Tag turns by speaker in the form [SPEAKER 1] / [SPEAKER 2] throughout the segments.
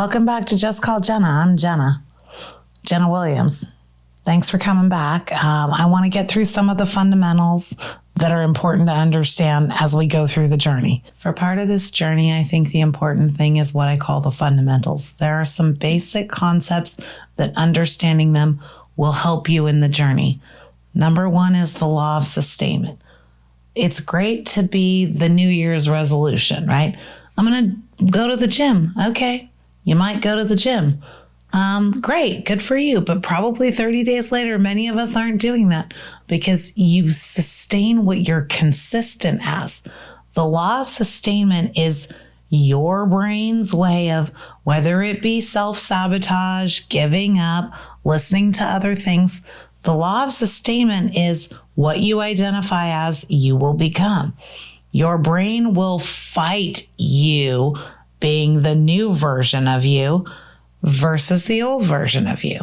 [SPEAKER 1] Welcome back to Just Call Jenna. I'm Jenna Williams. Thanks for coming back. I want to get through some of the fundamentals that are important to understand as we go through the journey. For part of this journey, I think the important thing is what I call the fundamentals. There are some basic concepts that understanding them will help you in the journey. Number one is the law of sustainment. It's great to be the New Year's resolution, right? I'm going to go to the gym. Okay. You might go to the gym. Great, good for you. But probably 30 days later, many of us aren't doing that because you sustain what you're consistent as. The law of sustainment is your brain's way of, whether it be self-sabotage, giving up, listening to other things. The law of sustainment is what you identify as, you will become. Your brain will fight you being the new version of you versus the old version of you.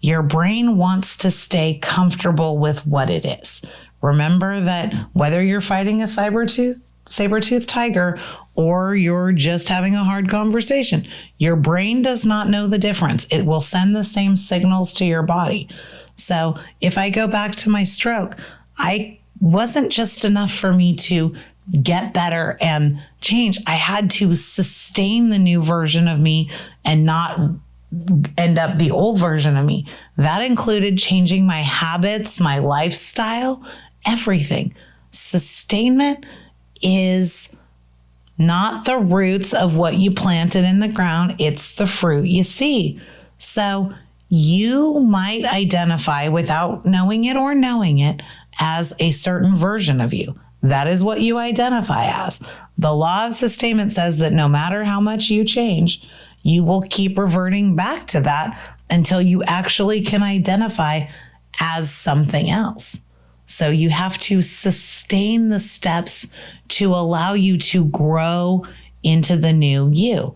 [SPEAKER 1] Your brain wants to stay comfortable with what it is. Remember that whether you're fighting a saber-toothed tiger or you're just having a hard conversation, your brain does not know the difference. It will send the same signals to your body. So if I go back to my stroke, I wasn't just enough for me to get better and change. I had to sustain the new version of me and not end up the old version of me. That included changing my habits, my lifestyle, everything. Sustainment is not the roots of what you planted in the ground. It's the fruit you see. So you might identify without knowing it or knowing it as a certain version of you. That is what you identify as. The law of sustainment says that no matter how much you change, you will keep reverting back to that until you actually can identify as something else. So you have to sustain the steps to allow you to grow into the new you.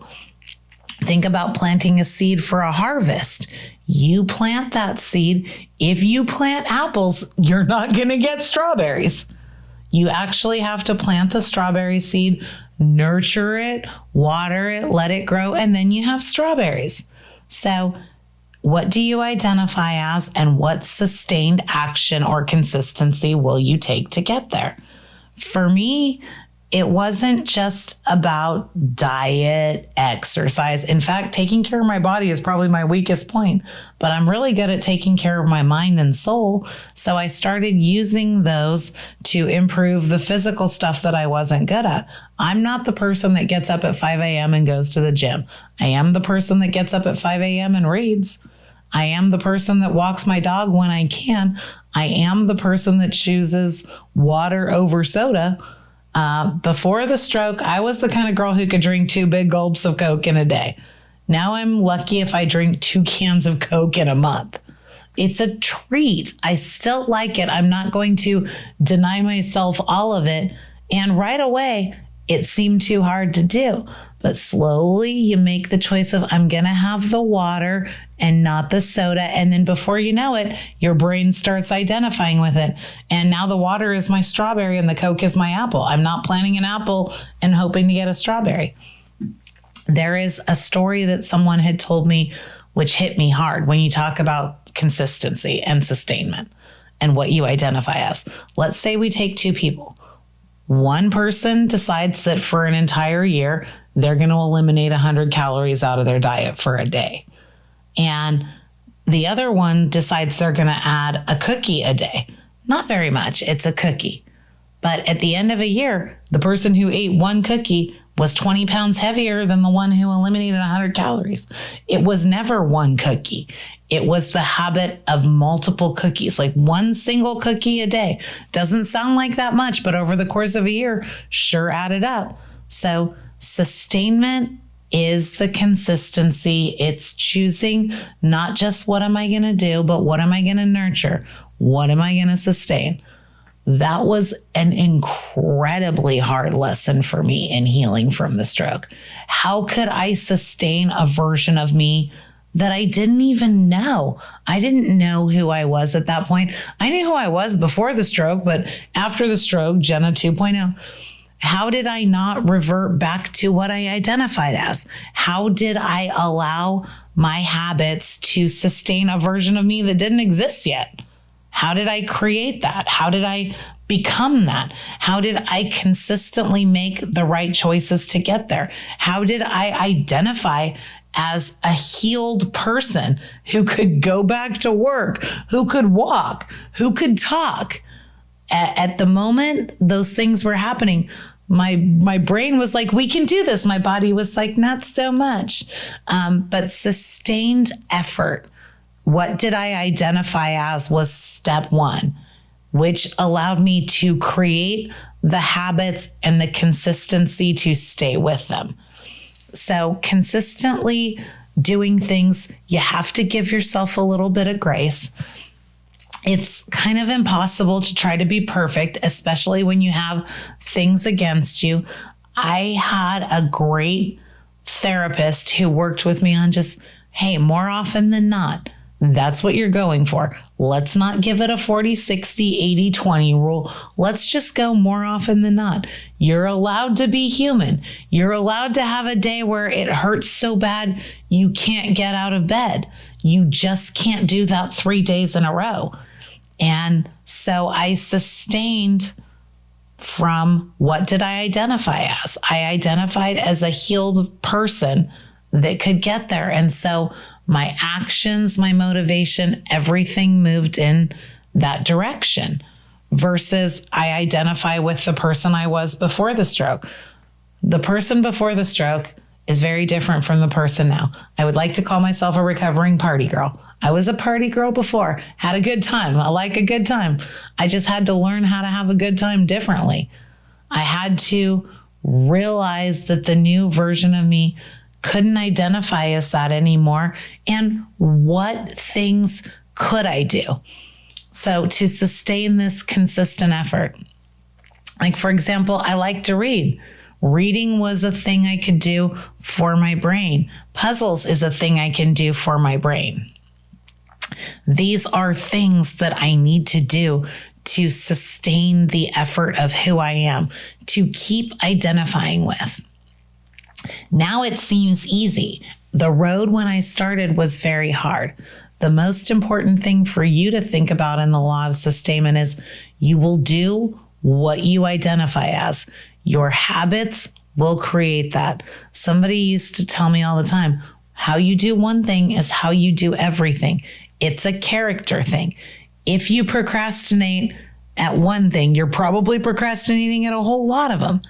[SPEAKER 1] Think about planting a seed for a harvest. You plant that seed. If you plant apples, you're not going to get strawberries. You actually have to plant the strawberry seed, nurture it, water it, let it grow, and then you have strawberries. So what do you identify as, and what sustained action or consistency will you take to get there? For me, it wasn't just about diet, exercise. In fact, taking care of my body is probably my weakest point, but I'm really good at taking care of my mind and soul. So I started using those to improve the physical stuff that I wasn't good at. I'm not the person that gets up at 5 a.m. and goes to the gym. I am the person that gets up at 5 a.m. and reads. I am the person that walks my dog when I can. I am the person that chooses water over soda. Before the stroke, I was the kind of girl who could drink 2 big gulps of Coke in a day. Now I'm lucky if I drink 2 cans of Coke in a month. It's a treat. I still like it. I'm not going to deny myself all of it. And right away, it seemed too hard to do. But slowly you make the choice of, I'm going to have the water and not the soda. And then before you know it, your brain starts identifying with it. And now the water is my strawberry and the Coke is my apple. I'm not planting an apple and hoping to get a strawberry. There is a story that someone had told me, which hit me hard when you talk about consistency and sustainment and what you identify as. Let's say we take 2 people. One person decides that for an entire year, they're going to eliminate 100 calories out of their diet for a day. And the other one decides they're going to add a cookie a day. Not very much. It's a cookie. But at the end of a year, the person who ate 1 cookie was 20 pounds heavier than the one who eliminated 100 calories. It was never 1 cookie. It was the habit of multiple cookies, like 1 single cookie a day. Doesn't sound like that much, but over the course of a year, sure added up. So sustainment is the consistency. It's choosing not just what am I going to do, but what am I going to nurture? What am I going to sustain? That was an incredibly hard lesson for me in healing from the stroke. How could I sustain a version of me that I didn't even know? I didn't know who I was at that point. I knew who I was before the stroke, but after the stroke, Jenna 2.0, How did I not revert back to what I identified as? How did I allow my habits to sustain a version of me that didn't exist yet? How did I create that? How did I become that? How did I consistently make the right choices to get there? How did I identify as a healed person who could go back to work, who could walk, who could talk? At the moment those things were happening, my brain was like, we can do this. My body was like, not so much. But sustained effort, what did I identify as, was step one, which allowed me to create the habits and the consistency to stay with them. So consistently doing things, you have to give yourself a little bit of grace. It's kind of impossible to try to be perfect, especially when you have things against you. I had a great therapist who worked with me on just, hey, more often than not, that's what you're going for. Let's not give it a 40, 60, 80, 20 rule. Let's just go more often than not. You're allowed to be human. You're allowed to have a day where it hurts so bad you can't get out of bed. You just can't do that 3 days in a row. And so I sustained from, what did I identify as? I identified as a healed person that could get there. And so my actions, my motivation, everything moved in that direction, versus I identify with the person I was before the stroke. The person before the stroke is very different from the person now. I would like to call myself a recovering party girl. I was a party girl before, had a good time. I like a good time. I just had to learn how to have a good time differently. I had to realize that the new version of me couldn't identify as that anymore. And what things could I do? So to sustain this consistent effort, like for example, I like to read. Reading was a thing I could do for my brain. Puzzles is a thing I can do for my brain. These are things that I need to do to sustain the effort of who I am, to keep identifying with. Now it seems easy. The road when I started was very hard. The most important thing for you to think about in the law of sustainment is you will do what you identify as. Your habits will create that. Somebody used to tell me all the time, how you do one thing is how you do everything. It's a character thing. If you procrastinate at one thing, you're probably procrastinating at a whole lot of them.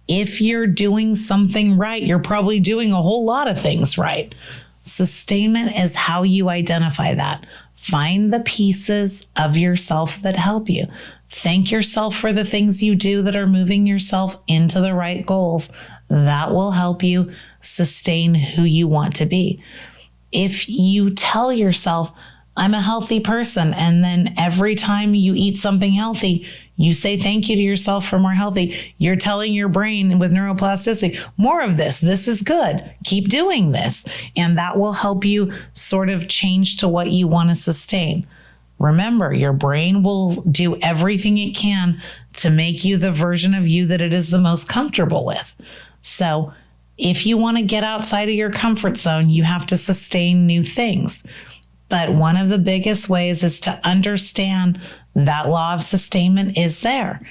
[SPEAKER 1] If you're doing something right, you're probably doing a whole lot of things right. Sustainment is how you identify that. Find the pieces of yourself that help you. Thank yourself for the things you do that are moving yourself into the right goals. That will help you sustain who you want to be. If you tell yourself, I'm a healthy person, and then every time you eat something healthy, you say thank you to yourself for more healthy, you're telling your brain with neuroplasticity, more of this. This is good. Keep doing this. And that will help you sort of change to what you want to sustain. Remember, your brain will do everything it can to make you the version of you that it is the most comfortable with. So if you want to get outside of your comfort zone, you have to sustain new things. But one of the biggest ways is to understand that law of sustainment is there.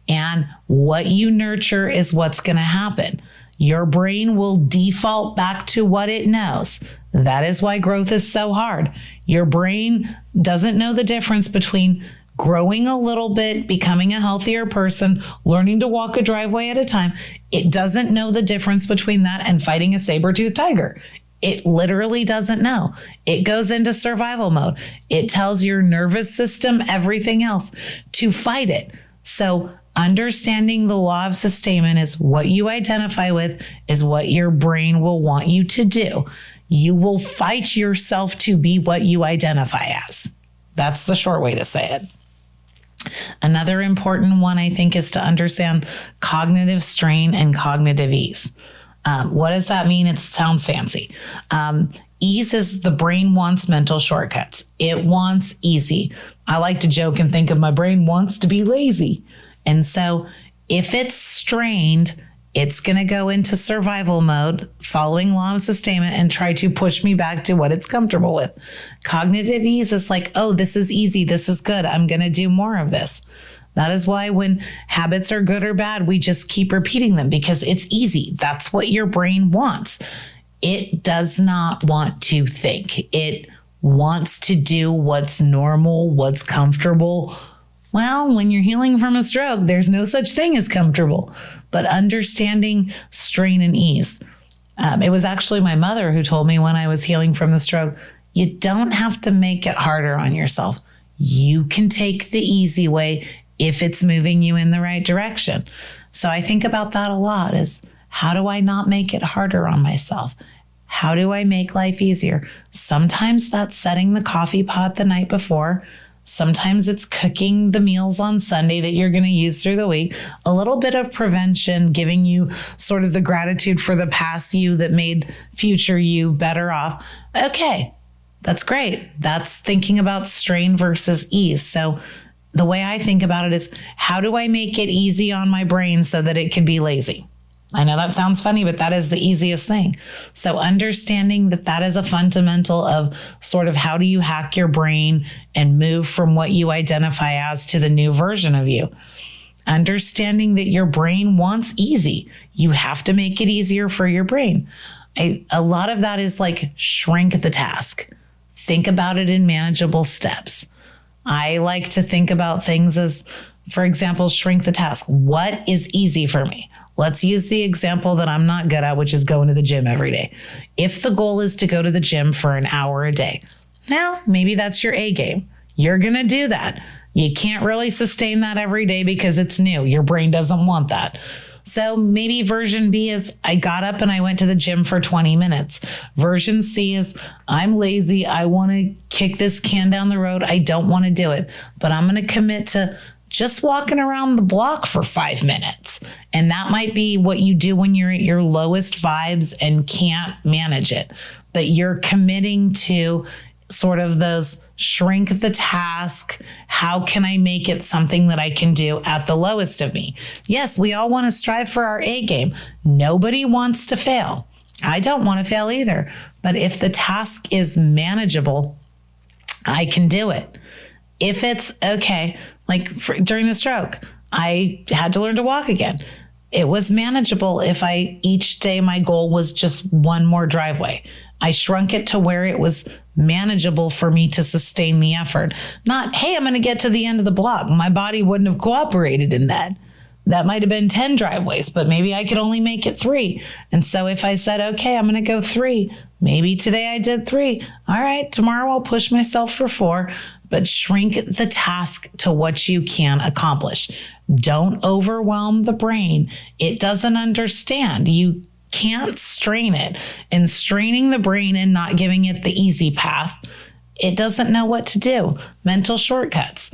[SPEAKER 1] And what you nurture is what's going to happen. Your brain will default back to what it knows. That is why growth is so hard. Your brain doesn't know the difference between growing a little bit, becoming a healthier person, learning to walk a driveway at a time. It doesn't know the difference between that and fighting a saber-toothed tiger. It literally doesn't know. It goes into survival mode. It tells your nervous system, everything else, to fight it. So understanding the law of sustainment is what you identify with, is what your brain will want you to do. You will fight yourself to be what you identify as. That's the short way to say it. Another important one, I think, is to understand cognitive strain and cognitive ease. What does that mean? It sounds fancy. Ease is the brain wants mental shortcuts. It wants easy. I like to joke and think of my brain wants to be lazy. And so If it's strained, it's going to go into survival mode, following Law of Sustainment, and try to push me back to what it's comfortable with. Cognitive ease is like, oh, this is easy. This is good. I'm going to do more of this. That is why when habits are good or bad, we just keep repeating them because it's easy. That's what your brain wants. It does not want to think. It wants to do what's normal, what's comfortable. Well, when you're healing from a stroke, there's no such thing as comfortable, but understanding strain and ease. It was actually my mother who told me when I was healing from the stroke, you don't have to make it harder on yourself. You can take the easy way if it's moving you in the right direction. So I think about that a lot is, how do I not make it harder on myself? How do I make life easier? Sometimes that's setting the coffee pot the night before. Sometimes it's cooking the meals on Sunday that you're going to use through the week. A little bit of prevention, giving you sort of the gratitude for the past you that made future you better off. Okay, that's great. That's thinking about strain versus ease. So the way I think about it is, how do I make it easy on my brain so that it can be lazy? I know that sounds funny, but that is the easiest thing. So understanding that that is a fundamental of sort of how do you hack your brain and move from what you identify as to the new version of you. Understanding that your brain wants easy. You have to make it easier for your brain. A lot of that is like shrink the task. Think about it in manageable steps. I like to think about things as, for example, shrink the task. What is easy for me? Let's use the example that I'm not good at, which is going to the gym every day. If the goal is to go to the gym for an hour a day, now maybe that's your A game. You're going to do that. You can't really sustain that every day because it's new. Your brain doesn't want that. So maybe version B is, I got up and I went to the gym for 20 minutes. Version C is, I'm lazy. I want to kick this can down the road. I don't want to do it, but I'm going to commit to just walking around the block for 5 minutes. And that might be what you do when you're at your lowest vibes and can't manage it. But you're committing to sort of those shrink the task. How can I make it something that I can do at the lowest of me? Yes, we all want to strive for our A game. Nobody wants to fail. I don't want to fail either. But if the task is manageable, I can do it. If it's okay, during the stroke, I had to learn to walk again. It was manageable if each day my goal was just one more driveway. I shrunk it to where it was manageable for me to sustain the effort. Not, hey, I'm going to get to the end of the block. My body wouldn't have cooperated in that. That might have been 10 driveways, but maybe I could only make it 3. And so if I said, okay, I'm going to go 3, maybe today I did 3. All right, tomorrow I'll push myself for 4, but shrink the task to what you can accomplish. Don't overwhelm the brain. It doesn't understand. You can't strain it. And straining the brain and not giving it the easy path, it doesn't know what to do. Mental shortcuts.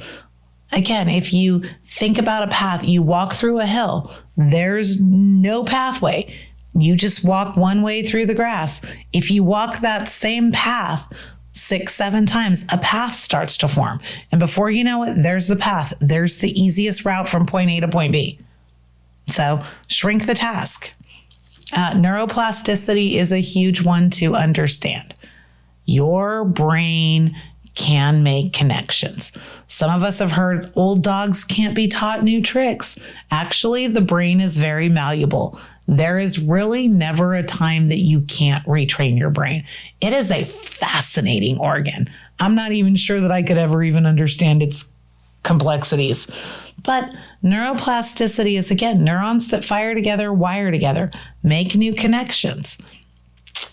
[SPEAKER 1] Again, if you think about a path, you walk through a hill, there's no pathway. You just walk one way through the grass. If you walk that same path 6, 7 times, a path starts to form. And before you know it, there's the path. There's the easiest route from point A to point B. So shrink the task. Neuroplasticity is a huge one to understand. Your brain can make connections. Some of us have heard old dogs can't be taught new tricks. Actually, the brain is very malleable. There is really never a time that you can't retrain your brain. It is a fascinating organ. I'm not even sure that I could ever even understand its complexities. But neuroplasticity is, again, neurons that fire together, wire together, make new connections.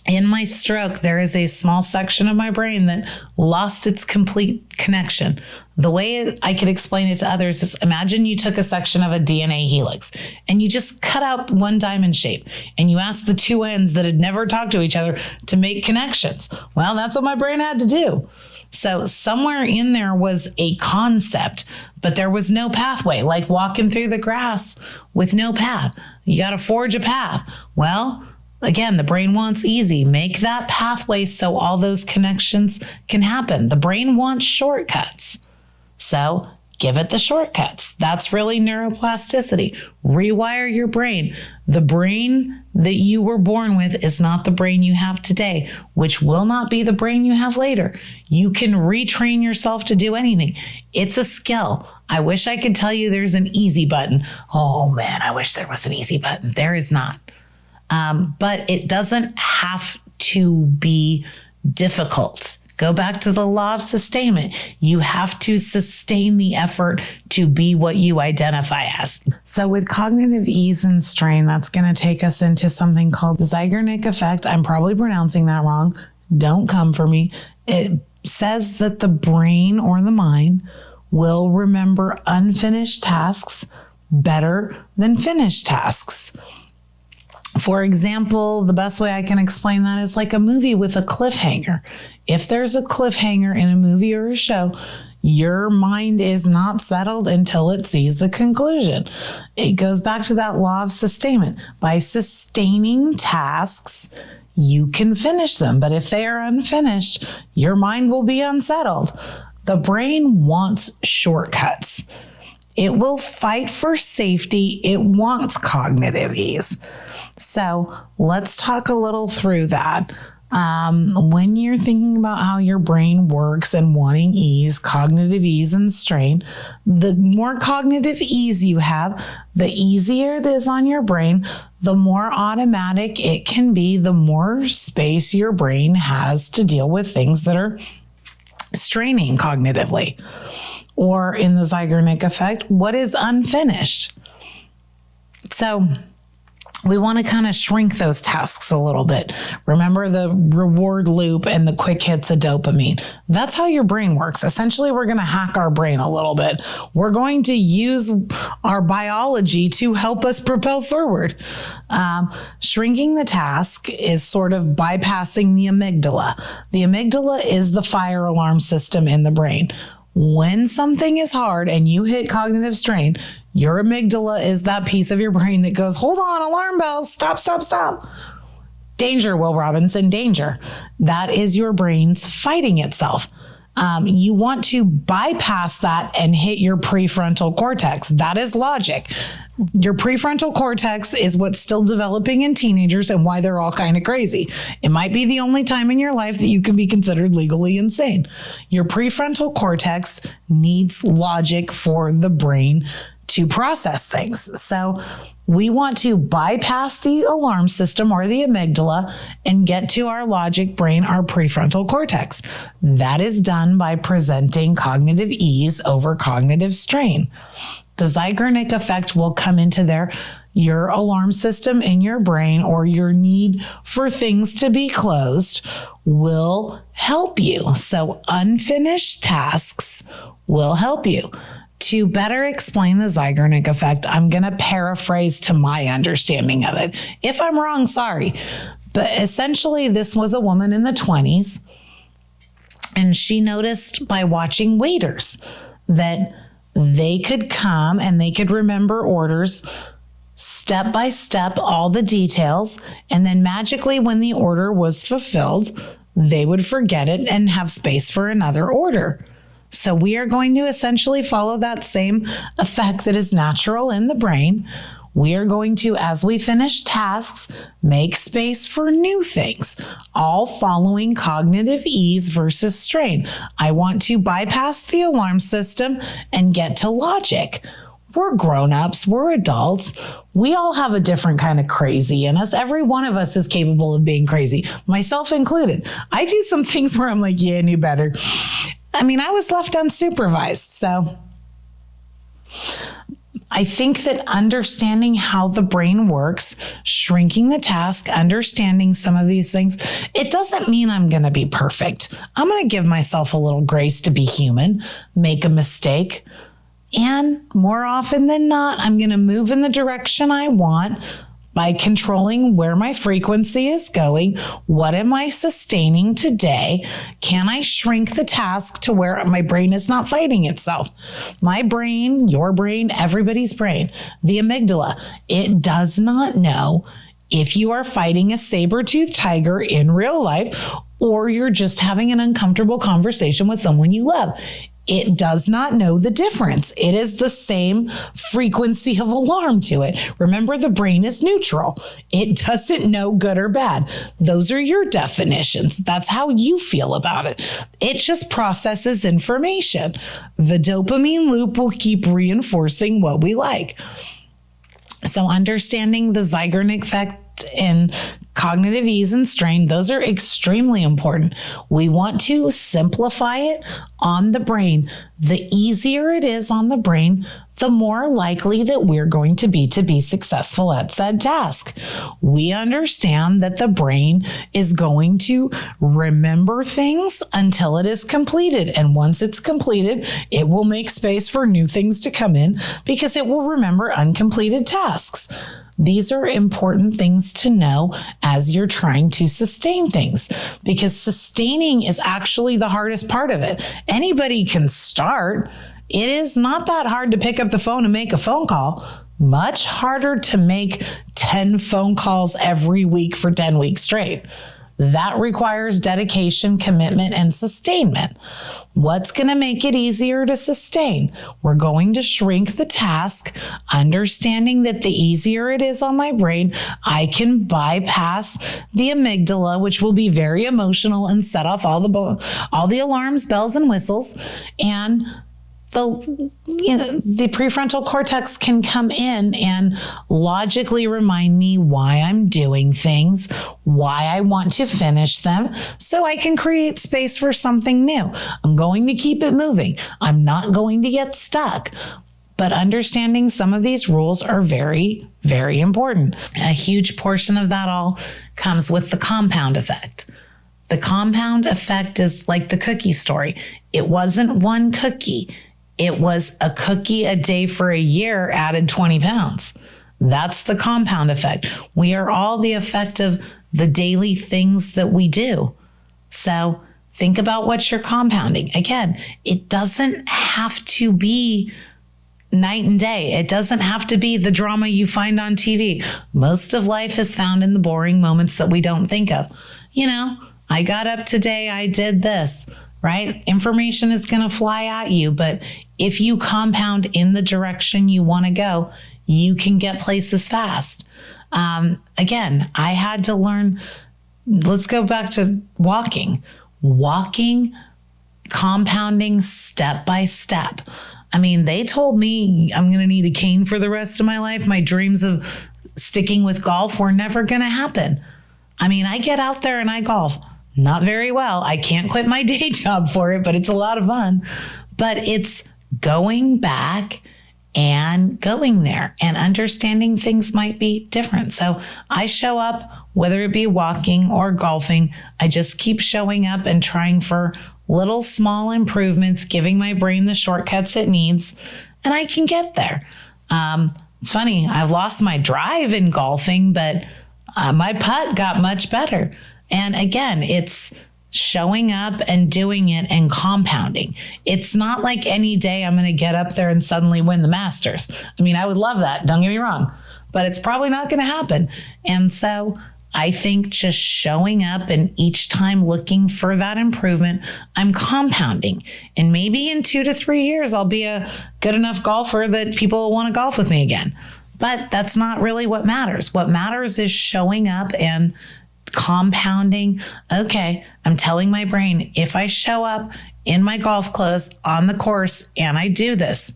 [SPEAKER 1] In my stroke, there is a small section of my brain that lost its complete connection. The way I could explain it to others is, imagine you took a section of a DNA helix and you just cut out one diamond shape and you asked the two ends that had never talked to each other to make connections. Well, that's what my brain had to do. So somewhere in there was a concept, but there was no pathway, like walking through the grass with no path. You got to forge a path. Well, again, the brain wants easy. Make that pathway so all those connections can happen. The brain wants shortcuts. So Give it the shortcuts. That's really neuroplasticity. Rewire your brain. The brain that you were born with is not the brain you have today, which will not be the brain you have later. You can retrain yourself to do anything. It's a skill. I wish I could tell you there's an easy button. Oh man, I wish there was an easy button. There is not. But it doesn't have to be difficult. Go back to the law of sustainment. You have to sustain the effort to be what you identify as. So with cognitive ease and strain, that's going to take us into something called the Zeigarnik Effect. I'm probably pronouncing that wrong. Don't come for me. It says that the brain or the mind will remember unfinished tasks better than finished tasks. For example, the best way I can explain that is like a movie with a cliffhanger. If there's a cliffhanger in a movie or a show, your mind is not settled until it sees the conclusion. It goes back to that law of sustainment. By sustaining tasks, you can finish them. But if they are unfinished, your mind will be unsettled. The brain wants shortcuts. It will fight for safety. It wants cognitive ease. So let's talk a little through that. When you're thinking about how your brain works and wanting ease, cognitive ease and strain, the more cognitive ease you have, the easier it is on your brain, the more automatic it can be, the more space your brain has to deal with things that are straining cognitively. Or in the Zeigarnik Effect, what is unfinished? So we want to kind of shrink those tasks a little bit. Remember the reward loop and the quick hits of dopamine. That's how your brain works. Essentially, we're going to hack our brain a little bit. We're going to use our biology to help us propel forward. Shrinking the task is sort of bypassing the amygdala. The amygdala is the fire alarm system in the brain. When something is hard and you hit cognitive strain, your amygdala is that piece of your brain that goes, hold on, alarm bells, stop, stop, stop. Danger, Will Robinson, danger. That is your brain's fighting itself. You want to bypass that and hit your prefrontal cortex. That is logic. Your prefrontal cortex is what's still developing in teenagers and why they're all kind of crazy. It might be the only time in your life that you can be considered legally insane. Your prefrontal cortex needs logic for the brain to process things. So we want to bypass the alarm system or the amygdala and get to our logic brain, our prefrontal cortex. That is done by presenting cognitive ease over cognitive strain. The Zeigarnik Effect will come into there. Your alarm system in your brain or your need for things to be closed will help you. So unfinished tasks will help you. To better explain the Zeigarnik Effect, I'm going to paraphrase to my understanding of it. If I'm wrong, sorry. But essentially, this was a woman in the 20s, and she noticed by watching waiters that they could come and they could remember orders step by step, all the details, and then magically when the order was fulfilled, they would forget it and have space for another order. So we are going to essentially follow that same effect that is natural in the brain. We are going to, as we finish tasks, make space for new things, all following cognitive ease versus strain. I want to bypass the alarm system and get to logic. We're grown-ups, we're adults. We all have a different kind of crazy in us. Every one of us is capable of being crazy, myself included. I do some things where I'm like, yeah, I knew better. I mean, I was left unsupervised, so I think that understanding how the brain works, shrinking the task, understanding some of these things, it doesn't mean I'm going to be perfect. I'm going to give myself a little grace to be human, make a mistake, and more often than not, I'm going to move in the direction I want by controlling where my frequency is going. What am I sustaining today? Can I shrink the task to where my brain is not fighting itself? My brain, your brain, everybody's brain, the amygdala, it does not know if you are fighting a saber-toothed tiger in real life or you're just having an uncomfortable conversation with someone you love. It does not know the difference. It is the same frequency of alarm to it. Remember, the brain is neutral. It doesn't know good or bad. Those are your definitions. That's how you feel about it. It just processes information. The dopamine loop will keep reinforcing what we like. So understanding the Zeigarnik Effect and cognitive ease and strain, those are extremely important. We want to simplify it on the brain. The easier it is on the brain, the more likely that we're going to be successful at said task. We understand that the brain is going to remember things until it is completed. And once it's completed, it will make space for new things to come in because it will remember uncompleted tasks. These are important things to know as you're trying to sustain things, because sustaining is actually the hardest part of it. Anybody can start. It is not that hard to pick up the phone and make a phone call. Much harder to make 10 phone calls every week for 10 weeks straight. That requires dedication, commitment, and sustainment. What's going to make it easier to sustain? We're going to shrink the task, understanding that the easier it is on my brain, I can bypass the amygdala, which will be very emotional and set off all the alarms, bells, and whistles. And the prefrontal cortex can come in and logically remind me why I'm doing things, why I want to finish them, so I can create space for something new. I'm going to keep it moving. I'm not going to get stuck. But understanding some of these rules are very, very important. A huge portion of that all comes with the compound effect. The compound effect is like the cookie story. It wasn't one cookie. It was a cookie a day for a year added 20 pounds. That's the compound effect. We are all the effect of the daily things that we do. So think about what you're compounding. Again, it doesn't have to be night and day. It doesn't have to be the drama you find on TV. Most of life is found in the boring moments that we don't think of. I got up today, I did this. Right? Information is going to fly at you, but if you compound in the direction you want to go, you can get places fast. Again, I had to learn, let's go back to walking, compounding step by step. They told me I'm going to need a cane for the rest of my life. My dreams of sticking with golf were never going to happen. I get out there and I golf. Not very well. I can't quit my day job for it, but it's a lot of fun. But it's going back and going there and understanding things might be different. So I show up, whether it be walking or golfing, I just keep showing up and trying for little small improvements, giving my brain the shortcuts it needs, and I can get there. It's funny, I've lost my drive in golfing, but my putt got much better. And again, it's showing up and doing it and compounding. It's not like any day I'm going to get up there and suddenly win the Masters. I would love that. Don't get me wrong, but it's probably not going to happen. And so I think just showing up and each time looking for that improvement, I'm compounding. And maybe in 2 to 3 years, I'll be a good enough golfer that people will want to golf with me again. But that's not really what matters. What matters is showing up and compounding. Okay, I'm telling my brain, if I show up in my golf clothes on the course and I do this,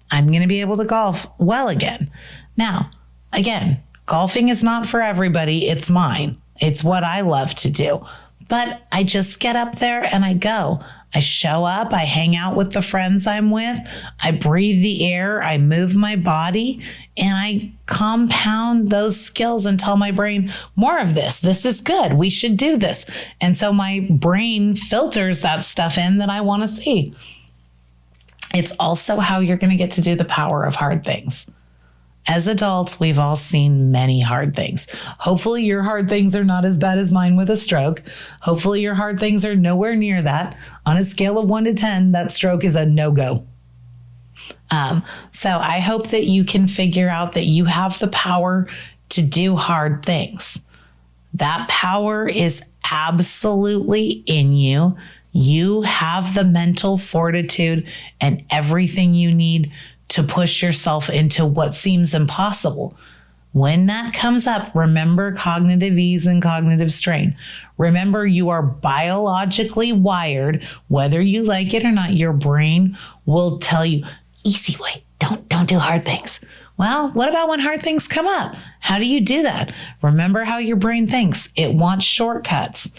[SPEAKER 1] I'm going to be able to golf well again. Now, again, golfing is not for everybody. It's mine. It's what I love to do. But I just get up there and I go. I show up, I hang out with the friends I'm with, I breathe the air, I move my body, and I compound those skills and tell my brain, more of this. This is good. We should do this. And so my brain filters that stuff in that I want to see. It's also how you're going to get to do the power of hard things. As adults, we've all seen many hard things. Hopefully your hard things are not as bad as mine with a stroke. Hopefully your hard things are nowhere near that. On a scale of 1 to 10, that stroke is a no-go. So I hope that you can figure out that you have the power to do hard things. That power is absolutely in you. You have the mental fortitude and everything you need to push yourself into what seems impossible. When that comes up, remember cognitive ease and cognitive strain. Remember, you are biologically wired, whether you like it or not. Your brain will tell you, easy way, don't do hard things. Well, what about when hard things come up? How do you do that? Remember how your brain thinks. It wants shortcuts.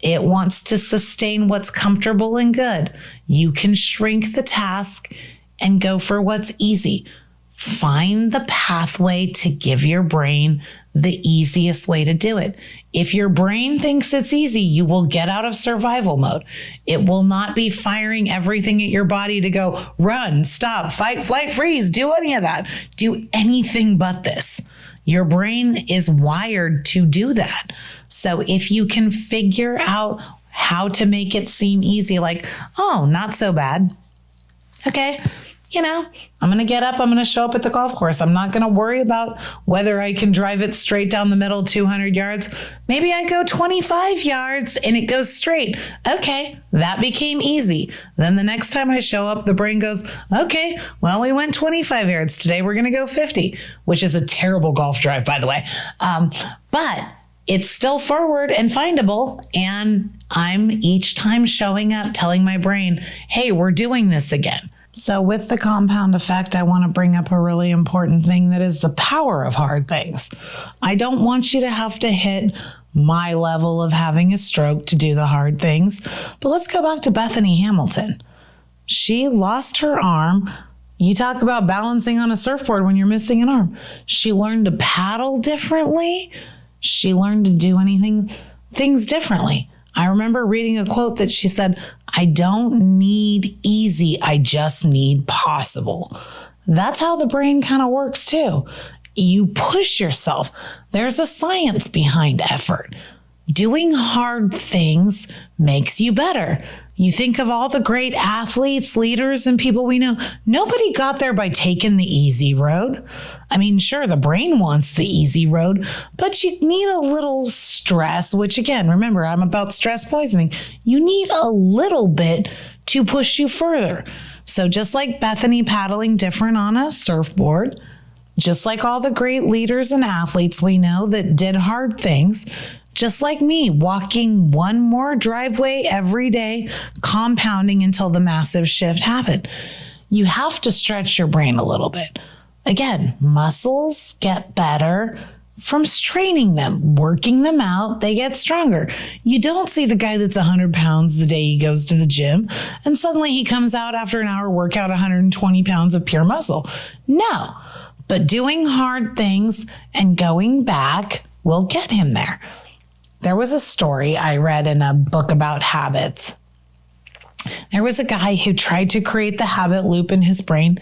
[SPEAKER 1] It wants to sustain what's comfortable and good. You can shrink the task and go for what's easy. Find the pathway to give your brain the easiest way to do it. If your brain thinks it's easy, you will get out of survival mode. It will not be firing everything at your body to go run, stop, fight, flight, freeze, do any of that. Do anything but this. Your brain is wired to do that. So if you can figure out how to make it seem easy, like, oh, not so bad. Okay. I'm going to get up. I'm going to show up at the golf course. I'm not going to worry about whether I can drive it straight down the middle 200 yards. Maybe I go 25 yards and it goes straight. Okay, that became easy. Then the next time I show up, the brain goes, okay, well, we went 25 yards. Today we're going to go 50, which is a terrible golf drive, by the way. But it's still forward and findable. And I'm each time showing up, telling my brain, hey, we're doing this again. So with the compound effect, I want to bring up a really important thing that is the power of hard things. I don't want you to have to hit my level of having a stroke to do the hard things. But let's go back to Bethany Hamilton. She lost her arm. You talk about balancing on a surfboard when you're missing an arm. She learned to paddle differently. She learned to do things differently. I remember reading a quote that she said, I don't need easy, I just need possible. That's how the brain kind of works too. You push yourself. There's a science behind effort. Doing hard things makes you better. You think of all the great athletes, leaders, and people we know. Nobody got there by taking the easy road. I mean, sure, the brain wants the easy road, but you need a little stress, which again, remember, I'm about stress poisoning. You need a little bit to push you further. So just like Bethany paddling different on a surfboard, just like all the great leaders and athletes we know that did hard things, just like me, walking one more driveway every day, compounding until the massive shift happened. You have to stretch your brain a little bit. Again, muscles get better from straining them, working them out, they get stronger. You don't see the guy that's 100 pounds the day he goes to the gym, and suddenly he comes out after an hour workout 120 pounds of pure muscle. No, but doing hard things and going back will get him there. There was a story I read in a book about habits. There was a guy who tried to create the habit loop in his brain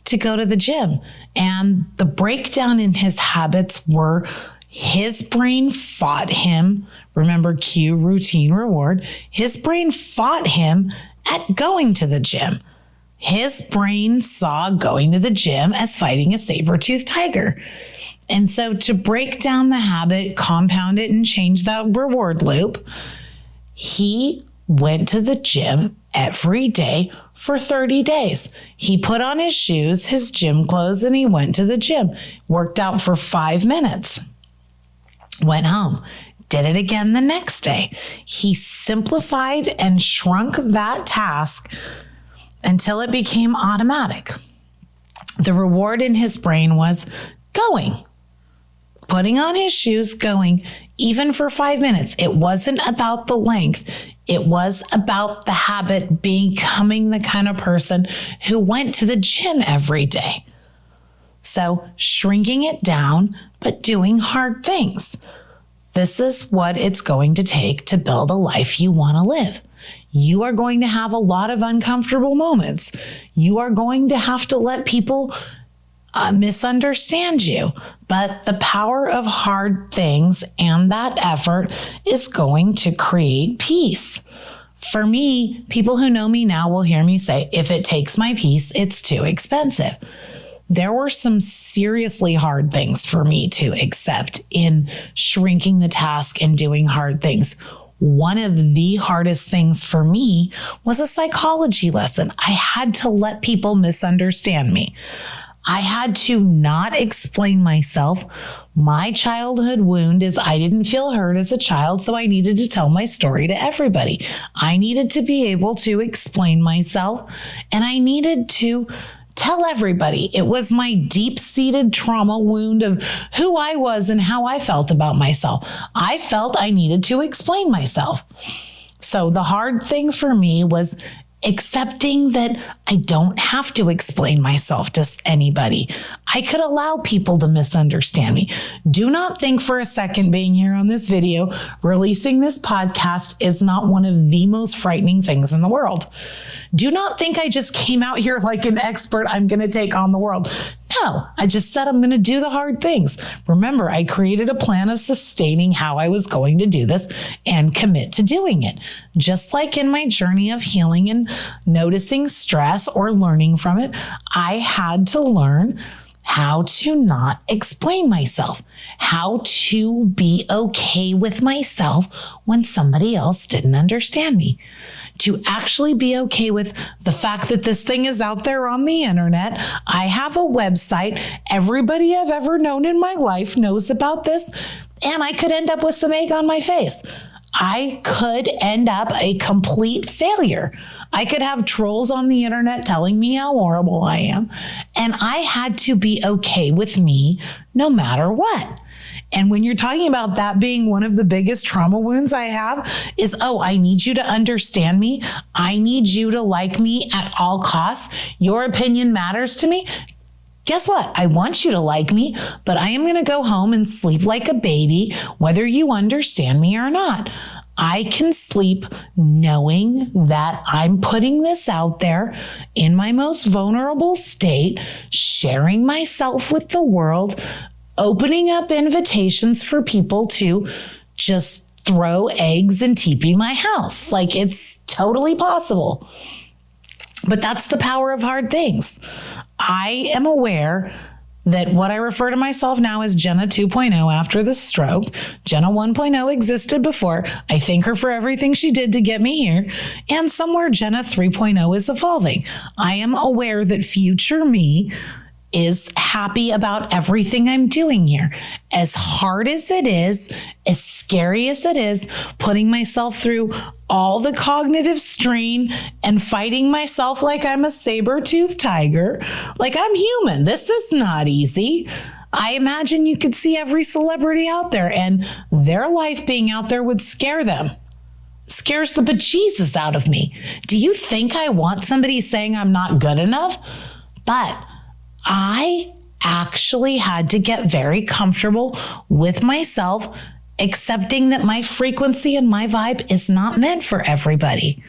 [SPEAKER 1] to go to the gym. And the breakdown in his habits were his brain fought him. Remember, cue, routine, reward. His brain fought him at going to the gym. His brain saw going to the gym as fighting a saber-toothed tiger. And so to break down the habit, compound it, and change that reward loop, he went to the gym every day for 30 days. He put on his shoes, his gym clothes, and he went to the gym. Worked out for 5 minutes. Went home. Did it again the next day. He simplified and shrunk that task until it became automatic. The reward in his brain was going. Putting on his shoes, going, even for 5 minutes. It wasn't about the length. It was about the habit, becoming the kind of person who went to the gym every day. So shrinking it down, but doing hard things. This is what it's going to take to build a life you want to live. You are going to have a lot of uncomfortable moments. You are going to have to let people misunderstand you. But the power of hard things and that effort is going to create peace. For me, people who know me now will hear me say, if it takes my peace, it's too expensive. There were some seriously hard things for me to accept in shrinking the task and doing hard things. one of the hardest things for me was a psychology lesson. I had to let people misunderstand me. I had to not explain myself. My childhood wound is I didn't feel heard as a child, so I needed to tell my story to everybody. I needed to be able to explain myself, and I needed to tell everybody. It was my deep-seated trauma wound of who I was and how I felt about myself. I felt I needed to explain myself. So the hard thing for me was accepting that I don't have to explain myself to anybody. I could allow people to misunderstand me. Do not think for a second being here on this video, releasing this podcast is not one of the most frightening things in the world. Do not think I just came out here like an expert. I'm going to take on the world. No, I just said I'm going to do the hard things. Remember, I created a plan of sustaining how I was going to do this and commit to doing it. Just like in my journey of healing and noticing stress or learning from it, I had to learn how to not explain myself, how to be okay with myself when somebody else didn't understand me. To actually be okay with the fact that this thing is out there on the internet. I have a website. Everybody I've ever known in my life knows about this, and I could end up with some egg on my face. I could end up a complete failure. I could have trolls on the internet telling me how horrible I am, and I had to be okay with me no matter what. And when you're talking about that being one of the biggest trauma wounds I have is, I need you to understand me. I need you to like me at all costs. Your opinion matters to me. Guess what? I want you to like me, but I am going to go home and sleep like a baby, whether you understand me or not. I can sleep knowing that I'm putting this out there in my most vulnerable state, sharing myself with the world, opening up invitations for people to just throw eggs and TP my house. Like, it's totally possible. But that's the power of hard things. I am aware that what I refer to myself now as Jenna 2.0 after the stroke. Jenna 1.0 existed before. I thank her for everything she did to get me here. And somewhere Jenna 3.0 is evolving. I am aware that future me is happy about everything I'm doing here. As hard as it is, as scary as it is, putting myself through all the cognitive strain and fighting myself like I'm a saber-toothed tiger, like I'm human. This is not easy. I imagine you could see every celebrity out there and their life being out there would scare them. Scares the bejesus out of me. Do you think I want somebody saying I'm not good enough? But I actually had to get very comfortable with myself, accepting that my frequency and my vibe is not meant for everybody.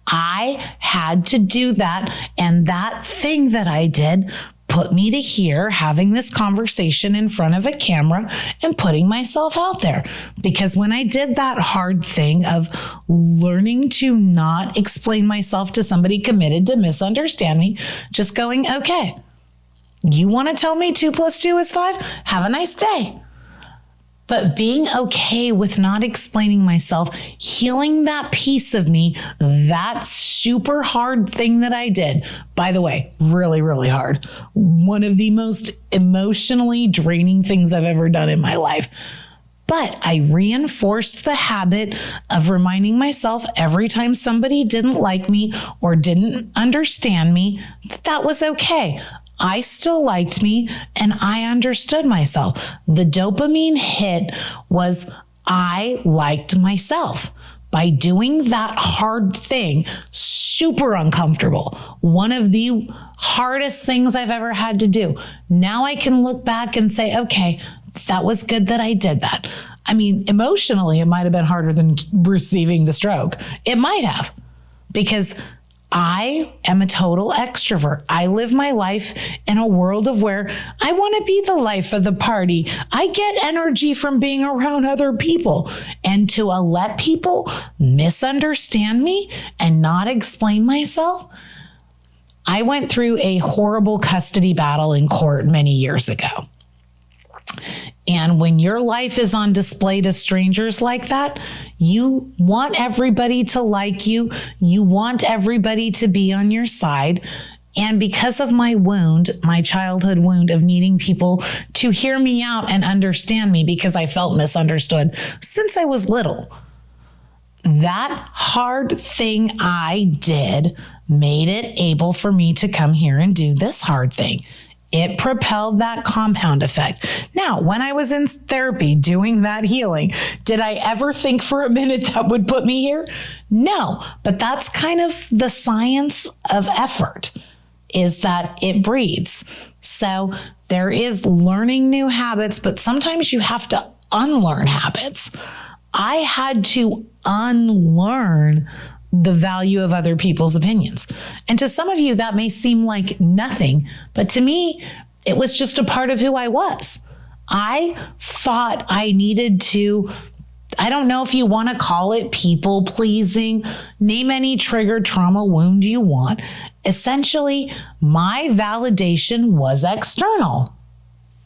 [SPEAKER 1] I had to do that, and that thing that I did put me to here, having this conversation in front of a camera and putting myself out there. Because when I did that hard thing of learning to not explain myself to somebody committed to misunderstand me, just going, okay, you want to tell me 2 + 2 is 5? Have a nice day. But being okay with not explaining myself, healing that piece of me, that super hard thing that I did. By the way, really, really hard. One of the most emotionally draining things I've ever done in my life. But I reinforced the habit of reminding myself every time somebody didn't like me or didn't understand me, that was okay. I still liked me and I understood myself. The dopamine hit was I liked myself. By doing that hard thing, super uncomfortable, one of the hardest things I've ever had to do. Now I can look back and say, okay, that was good that I did that. I mean, emotionally, it might have been harder than receiving the stroke. It might have, because I am a total extrovert. I live my life in a world of where I want to be the life of the party. I get energy from being around other people. And to let people misunderstand me and not explain myself, I went through a horrible custody battle in court many years ago. And when your life is on display to strangers like that, you want everybody to like you. You want everybody to be on your side. And because of my wound, my childhood wound of needing people to hear me out and understand me because I felt misunderstood since I was little, that hard thing I did made it able for me to come here and do this hard thing. It propelled that compound effect. Now, when I was in therapy doing that healing, did I ever think for a minute that would put me here? No, but that's kind of the science of effort, is that it breeds. So there is learning new habits, but sometimes you have to unlearn habits. I had to unlearn the value of other people's opinions. And to some of you, that may seem like nothing, but to me, it was just a part of who I was. I thought I needed to, I don't know if you want to call it people pleasing, name any trigger trauma wound you want. Essentially, my validation was external.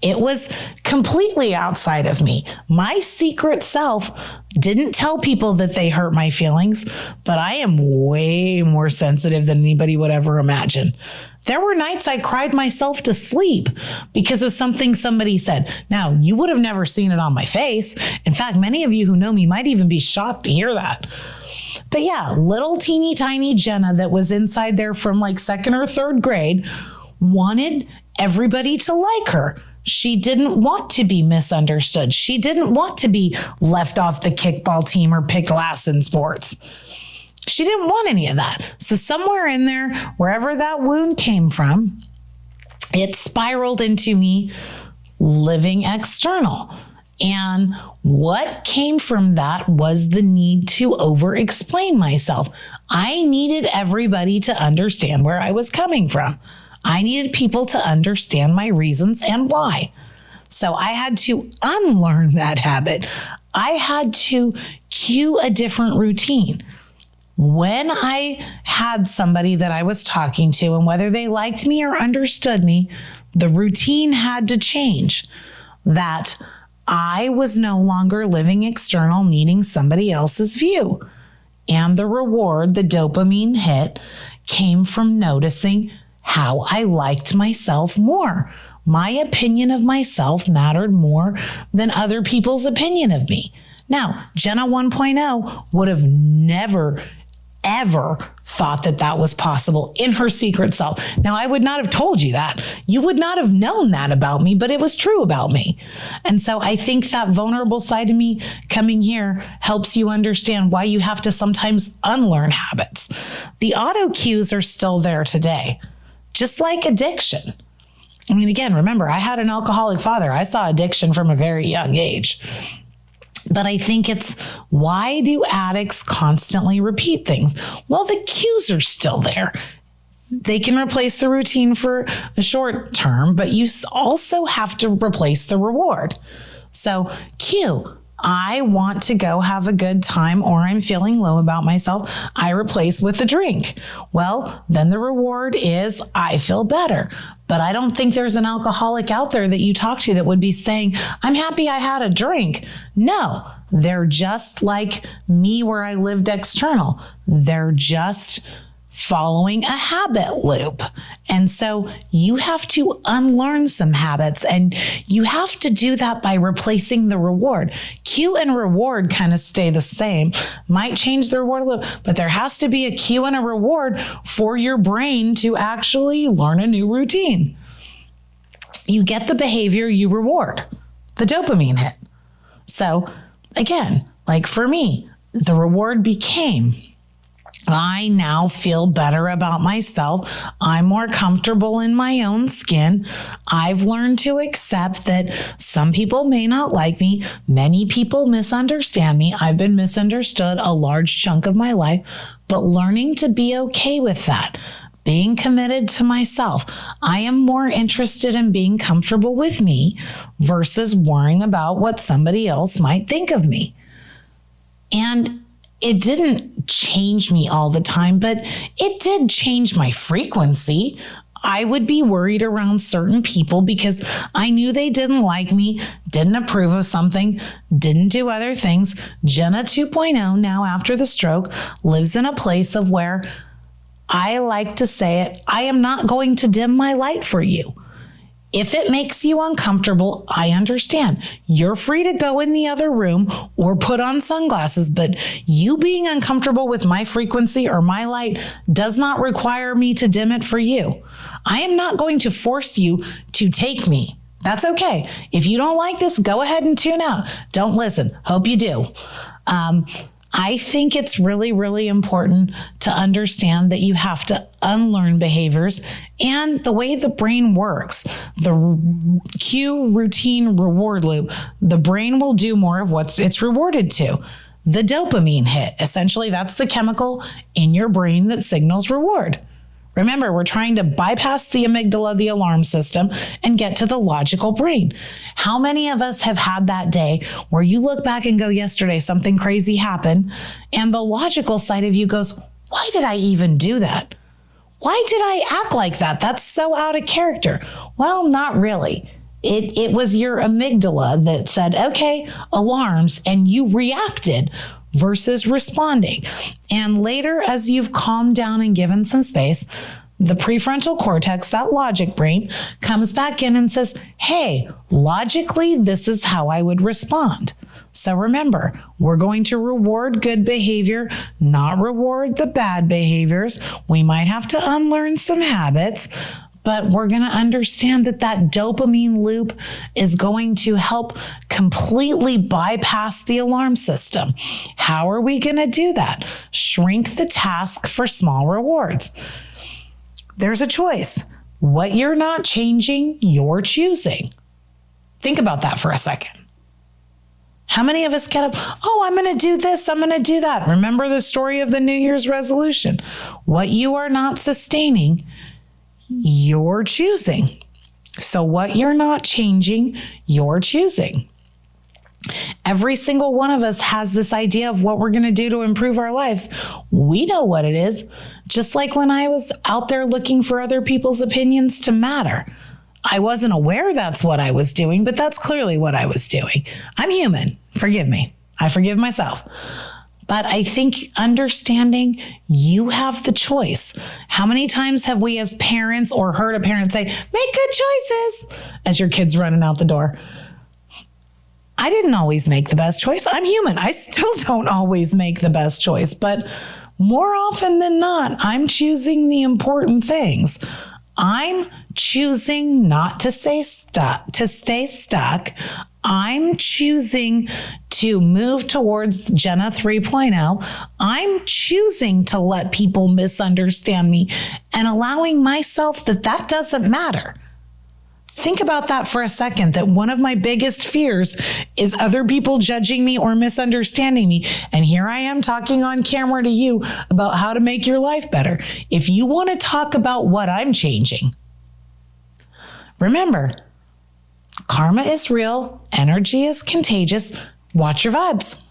[SPEAKER 1] It was completely outside of me. My secret self didn't tell people that they hurt my feelings, but I am way more sensitive than anybody would ever imagine. There were nights I cried myself to sleep because of something somebody said. Now, you would have never seen it on my face. In fact, many of you who know me might even be shocked to hear that. But yeah, little teeny tiny Jenna that was inside there from like second or third grade wanted everybody to like her. She didn't want to be misunderstood. She didn't want to be left off the kickball team or picked last in sports. She didn't want any of that. So somewhere in there, wherever that wound came from, it spiraled into me living external. And what came from that was the need to over-explain myself. I needed everybody to understand where I was coming from. I needed people to understand my reasons and why. So I had to unlearn that habit. I had to cue a different routine. When I had somebody that I was talking to, and whether they liked me or understood me, the routine had to change. That I was no longer living external, needing somebody else's view. And the reward, the dopamine hit, came from noticing how I liked myself more. My opinion of myself mattered more than other people's opinion of me. Now, Jenna 1.0 would have never, ever thought that that was possible in her secret self. Now, I would not have told you that. You would not have known that about me, but it was true about me. And so I think that vulnerable side of me coming here helps you understand why you have to sometimes unlearn habits. The auto cues are still there today. Just like addiction. I mean, again, remember, I had an alcoholic father. I saw addiction from a very young age. But I think it's, why do addicts constantly repeat things? Well, the cues are still there. They can replace the routine for the short term, but you also have to replace the reward. So cue, I want to go have a good time, or I'm feeling low about myself. I replace with a drink. Well, then the reward is I feel better. But I don't think there's an alcoholic out there that you talk to that would be saying, I'm happy I had a drink. No, they're just like me where I lived external. They're just following a habit loop. And so you have to unlearn some habits, and you have to do that by replacing the reward. Cue and reward kind of stay the same, might change the reward a little, but there has to be a cue and a reward for your brain to actually learn a new routine. You get the behavior you reward, the dopamine hit. So again, like for me, the reward became, I now feel better about myself. I'm more comfortable in my own skin. I've learned to accept that some people may not like me. Many people misunderstand me. I've been misunderstood a large chunk of my life, but learning to be okay with that, being committed to myself. I am more interested in being comfortable with me versus worrying about what somebody else might think of me. And it didn't change me all the time, but it did change my frequency. I would be worried around certain people because I knew they didn't like me, didn't approve of something, didn't do other things. Jenna 2.0, now after the stroke, lives in a place of where I like to say it, I am not going to dim my light for you. If it makes you uncomfortable, I understand. You're free to go in the other room or put on sunglasses, but you being uncomfortable with my frequency or my light does not require me to dim it for you. I am not going to force you to take me. That's okay. If you don't like this, go ahead and tune out. Don't listen. Hope you do. I think it's really, really important to understand that you have to unlearn behaviors and the way the brain works. The cue, routine, reward loop. The brain will do more of what it's rewarded to. The dopamine hit. Essentially, that's the chemical in your brain that signals reward. Remember, we're trying to bypass the amygdala, the alarm system, and get to the logical brain. How many of us have had that day where you look back and go, yesterday, something crazy happened, and the logical side of you goes, why did I even do that? Why did I act like that? That's so out of character. Well, not really. It was your amygdala that said, okay, alarms, and you reacted versus responding. And later, as you've calmed down and given some space, the prefrontal cortex, that logic brain, comes back in and says, hey, logically, this is how I would respond. So remember, we're going to reward good behavior, not reward the bad behaviors. We might have to unlearn some habits, but we're going to understand that that dopamine loop is going to help completely bypass the alarm system. How are we going to do that? Shrink the task for small rewards. There's a choice. What you're not changing, you're choosing. Think about that for a second. How many of us get up, oh, I'm going to do this, I'm going to do that. Remember the story of the New Year's resolution. What you are not sustaining, you're choosing. So what you're not changing, you're choosing. Every single one of us has this idea of what we're going to do to improve our lives. We know what it is. Just like when I was out there looking for other people's opinions to matter. I wasn't aware that's what I was doing, but that's clearly what I was doing. I'm human. Forgive me. I forgive myself. But I think understanding you have the choice. How many times have we as parents or heard a parent say, make good choices as your kid's running out the door? I didn't always make the best choice. I'm human. I still don't always make the best choice, but more often than not, I'm choosing the important things. I'm choosing not to stay stuck. I'm choosing to move towards Jenna 3.0. I'm choosing to let people misunderstand me and allowing myself that doesn't matter. Think about that for a second, that one of my biggest fears is other people judging me or misunderstanding me. And here I am talking on camera to you about how to make your life better. If you want to talk about what I'm changing, remember, karma is real, energy is contagious. Watch your vibes.